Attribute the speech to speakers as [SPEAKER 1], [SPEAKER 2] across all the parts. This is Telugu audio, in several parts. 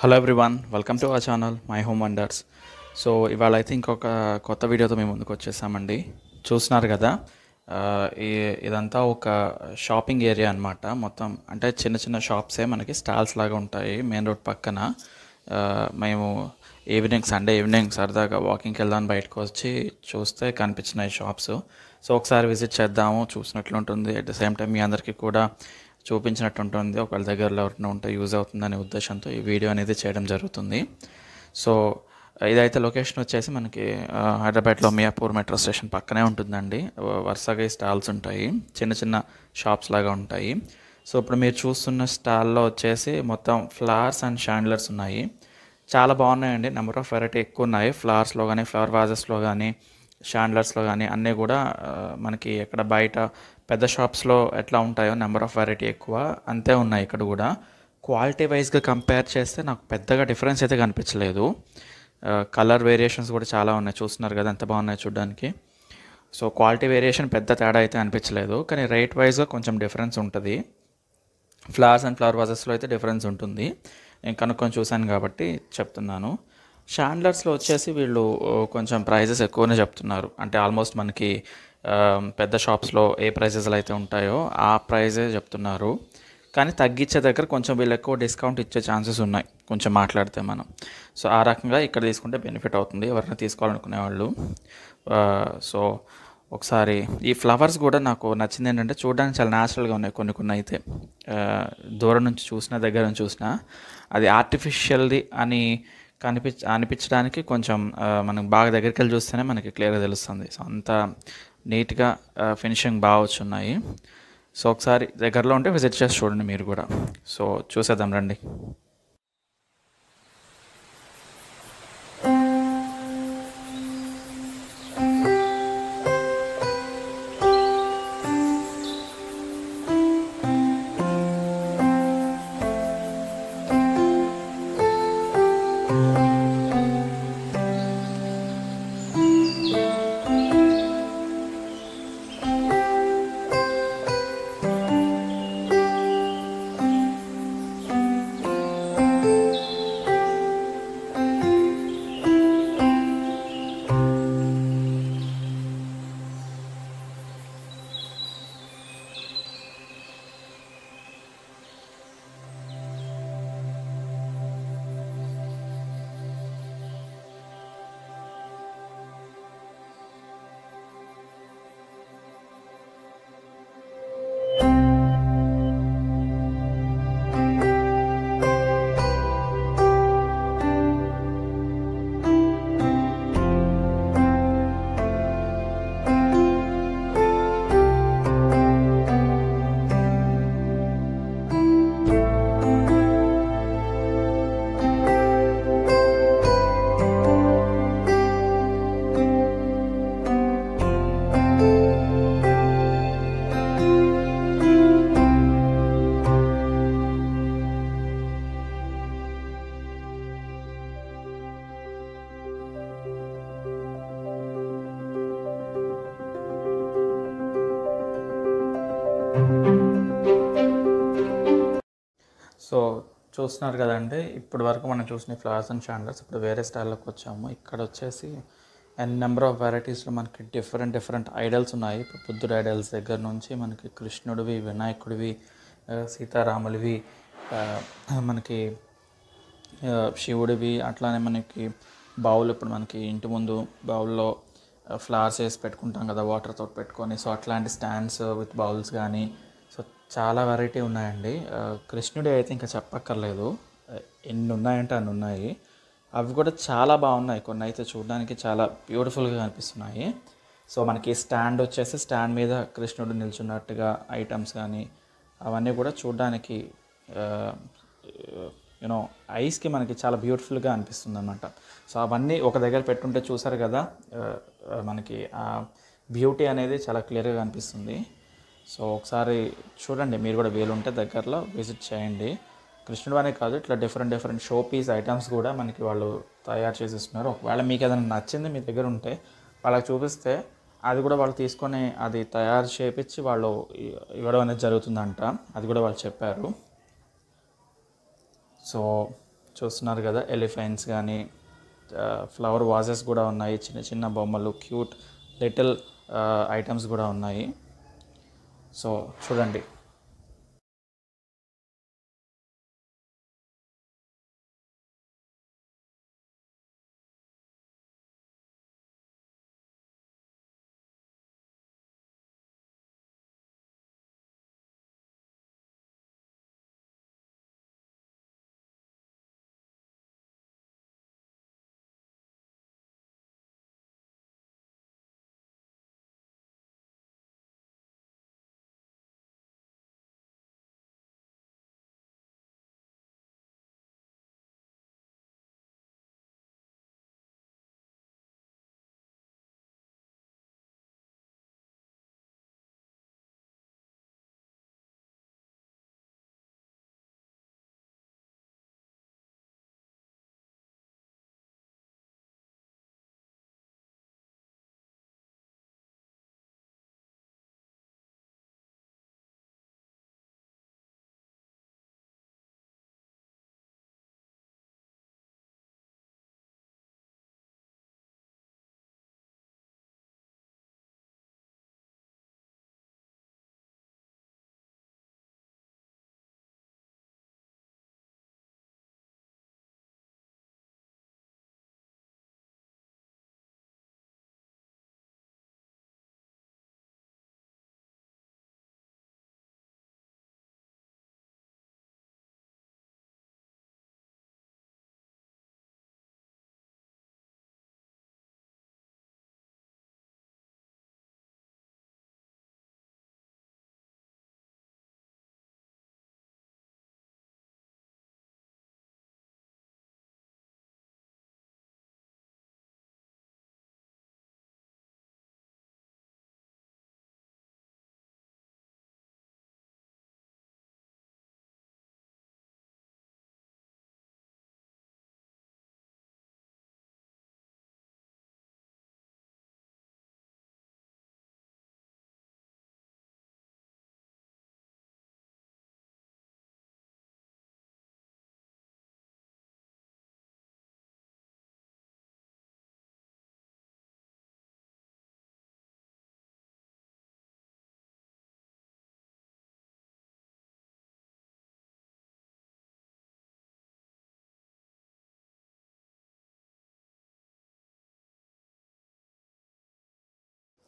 [SPEAKER 1] Hello everyone, welcome to our channel my home wonders. So ఇవాళ అయితే ఇంకొక కొత్త వీడియోతో మేము ముందుకు వచ్చేసామండి. చూస్తున్నారు కదా, ఇదంతా ఒక షాపింగ్ ఏరియా అనమాట. మొత్తం అంటే చిన్న చిన్న షాప్సే మనకి స్టాల్స్ లాగా ఉంటాయి మెయిన్ రోడ్ పక్కన. మేము సండే ఈవినింగ్ సరదాగా వాకింగ్కి వెళ్దాం బయటకు వచ్చి చూస్తే కనిపించినాయి షాప్స్. సో ఒకసారి విజిట్ చేద్దాము, చూసినట్లు ఉంటుంది. అట్ ద సేమ్ టైం మీ అందరికీ కూడా చూపించినట్టు ఉంటుంది. ఒకవేళ దగ్గరలో ఎవరైనా ఉంటే యూజ్ అవుతుందనే ఉద్దేశంతో ఈ వీడియో అనేది చేయడం జరుగుతుంది. సో ఇదైతే లొకేషన్ వచ్చేసి మనకి హైదరాబాద్లో మియాపూర్ మెట్రో స్టేషన్ పక్కనే ఉంటుందండి. వరుసగా ఈ స్టాల్స్ ఉంటాయి, చిన్న చిన్న షాప్స్ లాగా ఉంటాయి. సో ఇప్పుడు మీరు చూస్తున్న స్టాల్లో వచ్చేసి మొత్తం ఫ్లవర్స్ అండ్ షాండ్లర్స్ ఉన్నాయి. చాలా బాగున్నాయండి, నెంబర్ ఆఫ్ వెరైటీ ఎక్కువ ఉన్నాయి. ఫ్లవర్స్లో కానీ, ఫ్లవర్ వాజెస్లో కానీ, షాండ్లర్స్లో కానీ అన్నీ కూడా మనకి ఎక్కడ బయట పెద్ద షాప్స్లో ఎట్లా ఉంటాయో నెంబర్ ఆఫ్ వెరైటీ ఎక్కువ, అంతే ఉన్నాయి ఇక్కడ కూడా. క్వాలిటీ వైజ్గా కంపేర్ చేస్తే నాకు పెద్దగా డిఫరెన్స్ అయితే కనిపించలేదు. కలర్ వేరియేషన్స్ కూడా చాలా ఉన్నాయి, చూస్తున్నారు కదా ఎంత బాగున్నాయి చూడడానికి. సో క్వాలిటీ వేరియేషన్ పెద్ద తేడా అయితే అనిపించలేదు, కానీ రేట్ వైజ్గా కొంచెం డిఫరెన్స్ ఉంటుంది. ఫ్లవర్స్ అండ్ ఫ్లవర్ వాజెస్లో అయితే డిఫరెన్స్ ఉంటుంది. నేను కనుక్కొని చూశాను కాబట్టి చెప్తున్నాను. షాండ్లర్స్లో వచ్చేసి వీళ్ళు కొంచెం ప్రైజెస్ ఎక్కువనే చెప్తున్నారు. అంటే ఆల్మోస్ట్ మనకి పెద్ద షాప్స్లో ఏ ప్రైజెస్లు అయితే ఉంటాయో ఆ ప్రైజే చెప్తున్నారు. కానీ తగ్గించే దగ్గర కొంచెం వీళ్ళు ఎక్కువ డిస్కౌంట్ ఇచ్చే ఛాన్సెస్ ఉన్నాయి కొంచెం మాట్లాడితే మనం. సో ఆ రకంగా ఇక్కడ తీసుకుంటే బెనిఫిట్ అవుతుంది ఎవరైనా తీసుకోవాలనుకునే వాళ్ళు. సో ఒకసారి ఈ ఫ్లవర్స్ కూడా నాకు నచ్చింది ఏంటంటే చూడడానికి చాలా న్యాచురల్గా ఉన్నాయి. కొన్ని అయితే దూరం నుంచి చూసినా దగ్గర నుంచి చూసినా అది ఆర్టిఫిషియల్ది అని అనిపించడానికి కొంచెం మనకు బాగా దగ్గరికి వెళ్ళి చూస్తేనే మనకి క్లియర్గా తెలుస్తుంది. సో అంత నీట్గా ఫినిషింగ్ బాగా వచ్చున్నాయి. సో ఒకసారి దగ్గరలో ఉంటే విజిట్ చేసి చూడండి మీరు కూడా. సో చూసేద్దాం రండి. సో చూస్తున్నారు కదండి, ఇప్పటి వరకు మనం చూసిన ఫ్లవర్స్ అండ్ షాండర్స్ ఇప్పుడు వేరే స్టైల్లోకి వచ్చాము. ఇక్కడ వచ్చేసి నెంబర్ ఆఫ్ వెరైటీస్లో మనకి డిఫరెంట్ ఐడల్స్ ఉన్నాయి. ఇప్పుడు బుద్ధుడు ఐడల్స్ దగ్గర నుంచి మనకి కృష్ణుడివి, వినాయకుడివి, సీతారాముడివి, మనకి శివుడివి, అట్లానే మనకి బౌల్, ఇప్పుడు మనకి ఇంటి ముందు బౌల్లో ఫ్లవర్స్ వేసి పెట్టుకుంటాం కదా వాటర్తో పెట్టుకొని. సో అట్లాంటి స్టాండ్స్ విత్ బౌల్స్ కానీ, సో చాలా వెరైటీ ఉన్నాయండి. కృష్ణుడి అయితే ఇంకా చెప్పక్కర్లేదు, ఎన్ని ఉన్నాయంటే అన్ని ఉన్నాయి. అవి కూడా చాలా బాగున్నాయి. కొన్ని అయితే చూడడానికి చాలా బ్యూటిఫుల్గా కనిపిస్తున్నాయి. సో మనకి స్టాండ్ వచ్చేసి స్టాండ్ మీద కృష్ణుడు నిల్చున్నట్టుగా ఐటమ్స్ కానీ అవన్నీ కూడా చూడడానికి ఐస్కి మనకి చాలా బ్యూటిఫుల్గా అనిపిస్తుంది అన్నమాట. సో అవన్నీ ఒక దగ్గర పెట్టుంటే చూసారు కదా, మనకి ఆ బ్యూటీ అనేది చాలా క్లియర్గా కనిపిస్తుంది. సో ఒకసారి చూడండి మీరు కూడా, వీలుంటే దగ్గరలో విజిట్ చేయండి. కృష్ణుడు అనే కాదు, ఇట్లా డిఫరెంట్ షో పీస్ ఐటమ్స్ కూడా మనకి వాళ్ళు తయారు చేసిస్తున్నారు. ఒకవేళ మీకు ఏదైనా నచ్చింది మీ దగ్గర ఉంటే వాళ్ళకి చూపిస్తే అది కూడా వాళ్ళు తీసుకొని అది తయారు చేయించి వాళ్ళు ఇవ్వడం అనేది జరుగుతుందంట. అది కూడా వాళ్ళు చెప్పారు. సో చూస్తున్నారు కదా, ఎలిఫెంట్స్ కానీ ఫ్లవర్ వాజెస్ కూడా ఉన్నాయి, చిన్న చిన్న బొమ్మలు, క్యూట్ లిటిల్ ఐటమ్స్ కూడా ఉన్నాయి. సో చూడండి.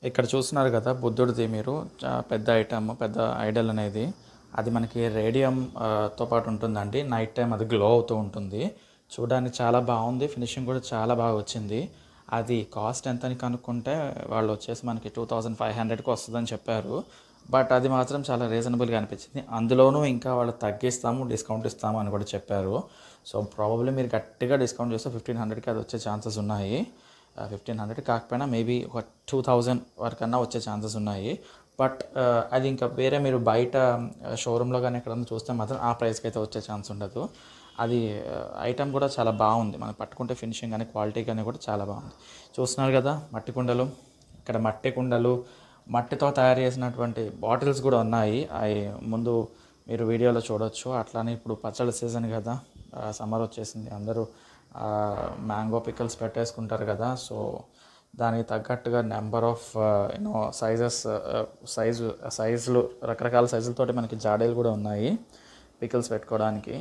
[SPEAKER 1] ఇక్కడ చూస్తున్నారు కదా బుద్ధుడిది, మీరు పెద్ద ఐటమ్, పెద్ద ఐడల్ అనేది, అది మనకి రేడియం తో పాటు ఉంటుందండి. నైట్ టైం అది గ్లో అవుతూ ఉంటుంది. చూడడానికి చాలా బాగుంది, ఫినిషింగ్ కూడా చాలా బాగా వచ్చింది. అది కాస్ట్ ఎంత అని కనుక్కుంటే వాళ్ళు వచ్చేసి మనకి 2500కి వస్తుందని చెప్పారు. బట్ అది మాత్రం చాలా రీజనబుల్గా అనిపించింది. అందులోనూ ఇంకా వాళ్ళు తగ్గిస్తాము, డిస్కౌంట్ ఇస్తాము అని కూడా చెప్పారు. సో ప్రాబబ్లీ మీరు గట్టిగా డిస్కౌంట్ చేస్తే 1500కి అది వచ్చే ఛాన్సెస్ ఉన్నాయి. 1500 కాకపోయినా మేబీ ఒక 2000 వరకన్నా వచ్చే ఛాన్సెస్ ఉన్నాయి. బట్ అది ఇంకా వేరే మీరు బయట షోరూంలో కానీ ఎక్కడన్నా చూస్తే మాత్రం ఆ ప్రైస్కి అయితే వచ్చే ఛాన్స్ ఉండదు. అది ఐటమ్ కూడా చాలా బాగుంది, మనం పట్టుకుంటే ఫినిషింగ్ కానీ క్వాలిటీ కానీ కూడా చాలా బాగుంది. చూస్తున్నారు కదా మట్టి కుండలు, ఇక్కడ మట్టి కుండలు, మట్టితో తయారు చేసినటువంటి బాటిల్స్ కూడా ఉన్నాయి. అవి ముందు మీరు వీడియోలో చూడొచ్చు. అట్లానే ఇప్పుడు పచ్చళ్ళ సీజన్ కదా, సమ్మర్ వచ్చేసింది, అందరూ మ్యాంగో పికల్స్ పెట్టేసుకుంటారు కదా. సో దానికి తగ్గట్టుగా నెంబర్ ఆఫ్ సైజులు, రకరకాల సైజులతోటి మనకి జాడీలు కూడా ఉన్నాయి పికల్స్ పెట్టుకోవడానికి.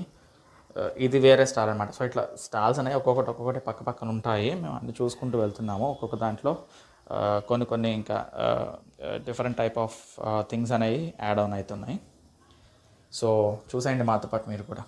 [SPEAKER 1] ఇది వేరే స్టాల్ అనమాట. సో ఇట్లా స్టాల్స్ అనేవి ఒక్కొక్కటి పక్క పక్కన ఉంటాయి. మేము అన్ని చూసుకుంటూ వెళ్తున్నాము. ఒక్కొక్క దాంట్లో కొన్ని ఇంకా డిఫరెంట్ టైప్ ఆఫ్ థింగ్స్ అనేవి యాడ్ ఆన్ అవుతున్నాయి. సో చూసేయండి మాతో పాటు మీరు కూడా.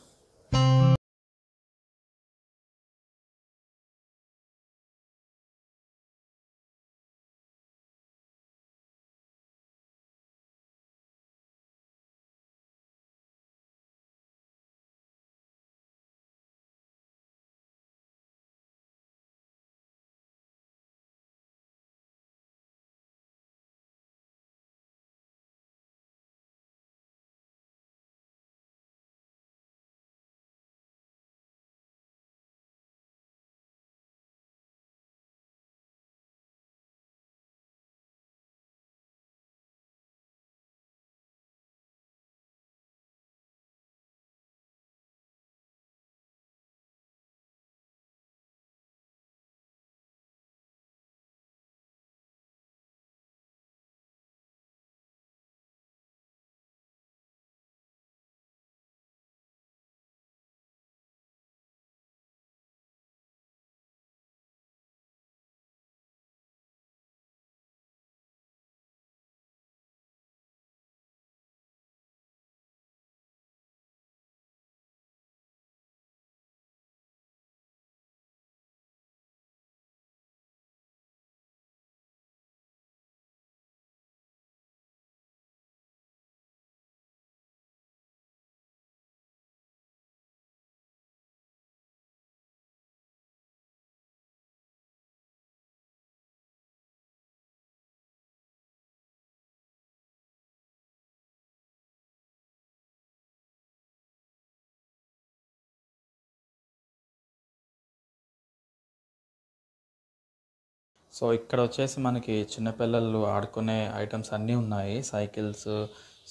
[SPEAKER 1] సో ఇక్కడ వచ్చేసి మనకి చిన్నపిల్లలు ఆడుకునే ఐటమ్స్ అన్నీ ఉన్నాయి. సైకిల్స్,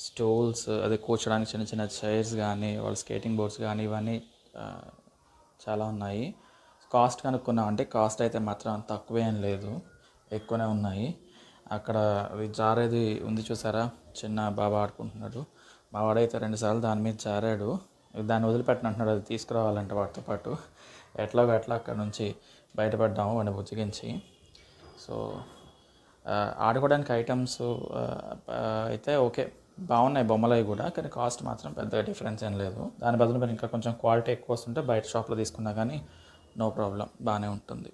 [SPEAKER 1] స్టూల్స్, అదే కూర్చోడానికి చిన్న చిన్న చైర్స్ కానీ, వాళ్ళ స్కేటింగ్ బోర్డ్స్ కానీ ఇవన్నీ ఆ, చాలా ఉన్నాయి. కాస్ట్ కనుక్కున్నాం అంటే కాస్ట్ అయితే మాత్రం తక్కువే ఏం లేదు, ఎక్కువనే ఉన్నాయి. అక్కడ అది జారేది ఉంది చూసారా, చిన్న బాబా ఆడుకుంటున్నాడు. మా వాడైతే 2 సార్లు దాని మీద జారాడు. దాన్ని వదిలిపెట్టనంటున్నాడు, అది తీసుకురావాలంటే వాటితో పాటు. ఎట్లాగో ఎట్లా అక్కడ నుంచి బయటపడ్డాము వాడిని బుజ్జగించి. సో ఆడుకోవడానికి ఐటమ్స్ అయితే ఓకే, బాగున్నాయి బొమ్మలు అవి కూడా, కానీ కాస్ట్ మాత్రం పెద్దగా డిఫరెన్స్ ఏం లేదు. దాని బదులు మీరు ఇంకా కొంచెం క్వాలిటీ ఎక్కువ వస్తుంటే బయట షాప్లో తీసుకున్నా కానీ నో ప్రాబ్లం, బాగానే ఉంటుంది.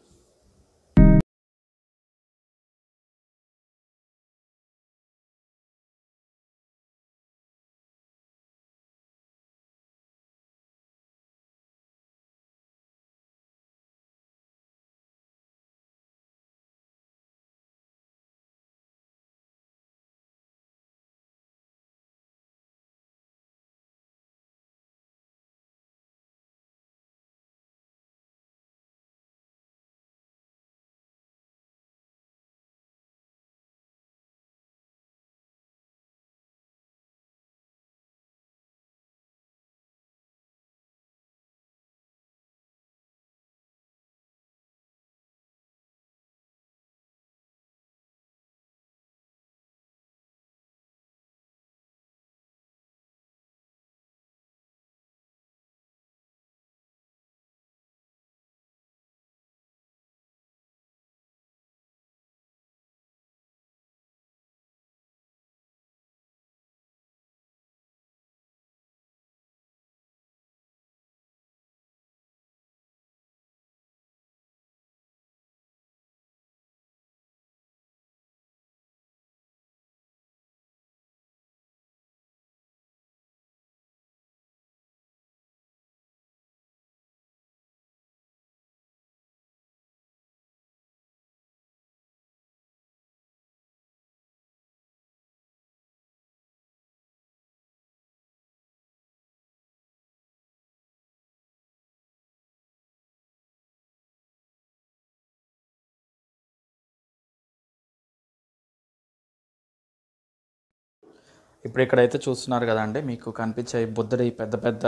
[SPEAKER 1] ఇప్పుడు ఇక్కడైతే చూస్తున్నారు కదండి, మీకు కనిపించే బుద్ధుడి పెద్ద పెద్ద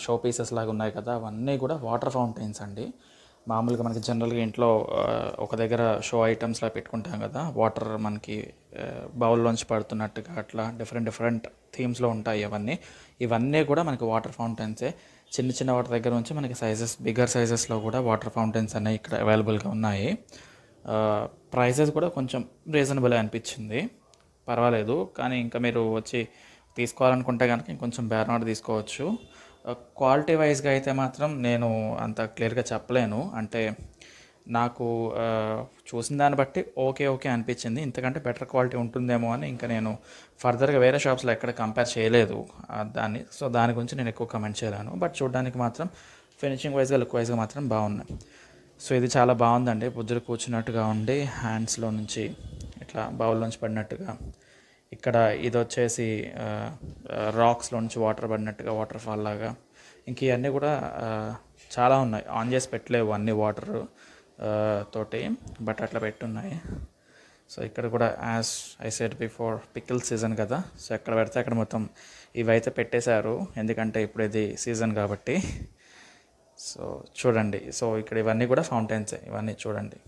[SPEAKER 1] షో పీసెస్ లాగా ఉన్నాయి కదా, అవన్నీ కూడా వాటర్ ఫౌంటైన్స్ అండి. మామూలుగా మనకి జనరల్గా ఇంట్లో ఒక దగ్గర షో ఐటమ్స్లా పెట్టుకుంటాం కదా, వాటర్ మనకి బౌల్లోంచి పడుతున్నట్టుగా అట్లా డిఫరెంట్ డిఫరెంట్ థీమ్స్లో ఉంటాయి అవన్నీ. ఇవన్నీ కూడా మనకి వాటర్ ఫౌంటైన్సే. చిన్న చిన్న వాటర్ దగ్గర నుంచి మనకి సైజెస్, బిగ్గర్ సైజెస్లో కూడా వాటర్ ఫౌంటైన్స్ అనేవి ఇక్కడ అవైలబుల్గా ఉన్నాయి. ప్రైసెస్ కూడా కొంచెం రీజనబుల్ అనిపించింది, పర్వాలేదు. కానీ ఇంకా మీరు వచ్చి తీసుకోవాలనుకుంటే కనుక ఇంకొంచెం బేరనాడు తీసుకోవచ్చు. క్వాలిటీ వైజ్గా అయితే మాత్రం నేను అంత క్లియర్గా చెప్పలేను. అంటే నాకు చూసిన దాన్ని బట్టి ఓకే ఓకే అనిపించింది. ఇంతకంటే బెటర్ క్వాలిటీ ఉంటుందేమో అని ఇంకా నేను ఫర్దర్గా వేరే షాప్స్లో ఎక్కడ కంపేర్ చేయలేదు దాన్ని. సో దాని గురించి నేను ఎక్కువ కమెంట్ చేయలేను. బట్ చూడడానికి మాత్రం ఫినిషింగ్ వైజ్గా, లుక్ వైజ్గా మాత్రం బాగున్నాయి. సో ఇది చాలా బాగుందండి. బుద్ధుడు కూర్చున్నట్టుగా ఉండి హ్యాండ్స్లో నుంచి ఇట్లా బౌల్లోంచి పడినట్టుగా. ఇక్కడ ఇది వచ్చేసి రాక్స్లో నుంచి వాటర్ పడినట్టుగా, వాటర్ ఫాల్ లాగా. ఇంక ఇవన్నీ కూడా చాలా ఉన్నాయి, ఆన్ చేసి పెట్టలేవు అన్ని వాటర్ తోటి, బట్ అట్లా పెట్టున్నాయి. సో ఇక్కడ కూడా as I said before, pickle season కదా, సో ఎక్కడ పెడితే అక్కడ మొత్తం ఇవైతే పెట్టేశారు, ఎందుకంటే ఇప్పుడు ఇది సీజన్ కాబట్టి. సో చూడండి, సో ఇక్కడ ఇవన్నీ కూడా ఫౌంటైన్సే, ఇవన్నీ చూడండి.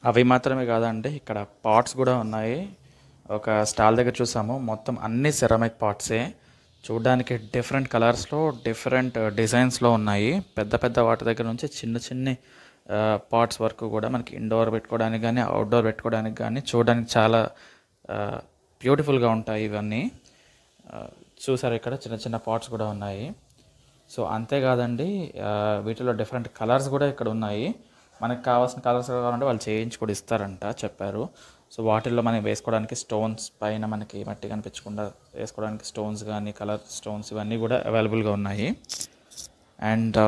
[SPEAKER 1] అవి మాత్రమే కాదండి, ఇక్కడ పాట్స్ కూడా ఉన్నాయి. ఒక స్టాల్ దగ్గర చూసాము, మొత్తం అన్ని సెరామిక్ పాట్సే. చూడడానికి డిఫరెంట్ కలర్స్లో, డిఫరెంట్ డిజైన్స్లో ఉన్నాయి. పెద్ద పెద్ద వాటి దగ్గర నుంచి చిన్న చిన్ని పాట్స్ వరకు కూడా మనకి ఇండోర్ పెట్టుకోవడానికి కానీ, అవుట్డోర్ పెట్టుకోవడానికి కానీ చూడడానికి చాలా బ్యూటిఫుల్గా ఉంటాయి ఇవన్నీ. చూసారు, ఇక్కడ చిన్న చిన్న పాట్స్ కూడా ఉన్నాయి. సో అంతేకాదండి, వీటిలో డిఫరెంట్ కలర్స్ కూడా ఇక్కడ ఉన్నాయి. మనకు కావాల్సిన కలర్స్ కావాలంటే వాళ్ళు చేయించి కూడా ఇస్తారంట చెప్పారు. సో వాటిల్లో మనం వేసుకోవడానికి స్టోన్స్ పైన మనకి మట్టి కనిపించకుండా వేసుకోవడానికి స్టోన్స్ కానీ కలర్ స్టోన్స్ ఇవన్నీ కూడా అవైలబుల్గా ఉన్నాయి. అండ్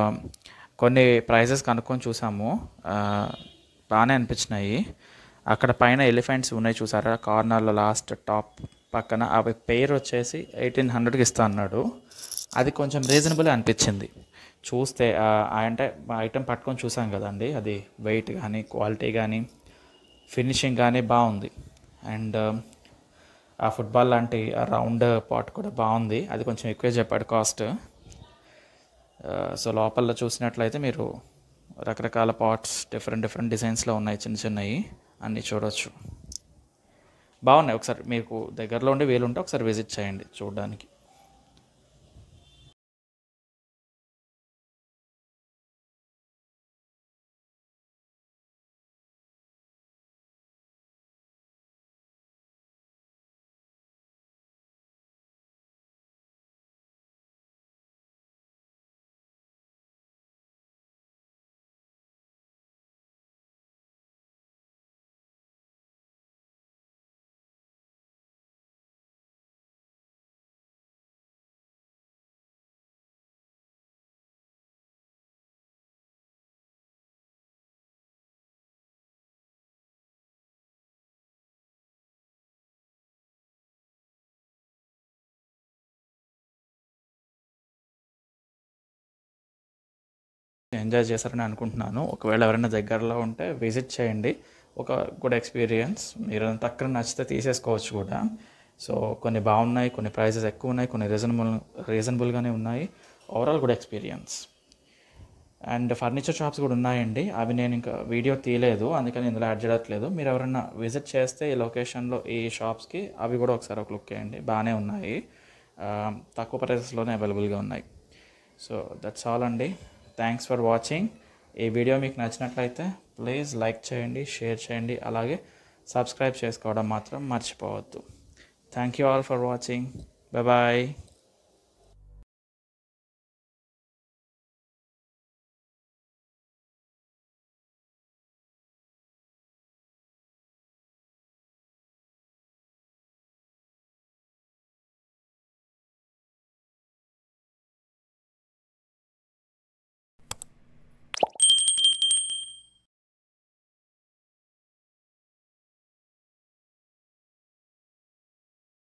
[SPEAKER 1] కొన్ని ప్రైజెస్ కనుక్కొని చూసాము, బాగానే అనిపించినాయి. అక్కడ పైన ఎలిఫెంట్స్ ఉన్నాయి చూసారా, కార్నర్లో లాస్ట్ టాప్ పక్కన, అవి పేరు వచ్చేసి 1800కి ఇస్తా అన్నాడు. అది కొంచెం రీజనబుల్ అనిపించింది చూస్తే. అంటే ఐటెం పట్టుకొని చూసాం కదండి, అది వెయిట్ కానీ క్వాలిటీ కానీ ఫినిషింగ్ కానీ బాగుంది. అండ్ ఆ ఫుట్బాల్ లాంటి రౌండ్ పాట్ కూడా బాగుంది, అది కొంచెం ఎక్కువే చెప్పాడు కాస్ట్. సో లోపల చూసినట్లయితే మీరు రకరకాల పాట్స్ డిఫరెంట్ డిజైన్స్లో ఉన్నాయి, చిన్న చిన్నవి అన్నీ చూడవచ్చు. బాగున్నాయి. ఒకసారి మీకు దగ్గరలో ఉండి వీలుంటే ఒకసారి విజిట్ చేయండి చూడడానికి. ఎంజాయ్ చేశారని అనుకుంటున్నాను. ఒకవేళ ఎవరైనా దగ్గరలో ఉంటే విజిట్ చేయండి, ఒక గుడ్ ఎక్స్పీరియన్స్. మీరు అక్కడ నచ్చితే తీసేసుకోవచ్చు కూడా. సో కొన్ని బాగున్నాయి, కొన్ని ప్రైజెస్ ఎక్కువ ఉన్నాయి, కొన్ని రీజనబుల్గానే ఉన్నాయి. Overall good experience. And furniture shops కూడా ఉన్నాయండి, అవి నేను ఇంకా వీడియో తీయలేదు, అందుకని ఇందులో యాడ్ చేయట్లేదు. మీరు ఎవరైనా విజిట్ చేస్తే ఈ లొకేషన్లో ఈ షాప్స్కి అవి కూడా ఒకసారి ఒక లుక్ వేయండి, బాగానే ఉన్నాయి. తక్కువ ప్రైసెస్లోనే అవైలబుల్గా ఉన్నాయి. సో దట్స్ ఆల్ అండి. Thanks for watching. ఈ వీడియో మీకు నచ్చినట్లయితే ప్లీజ్ లైక్ చేయండి, షేర్ చేయండి, అలాగే సబ్స్క్రైబ్ చేసుకోవడం మాత్రం మర్చిపోవద్దు. Thank you all for watching. Bye.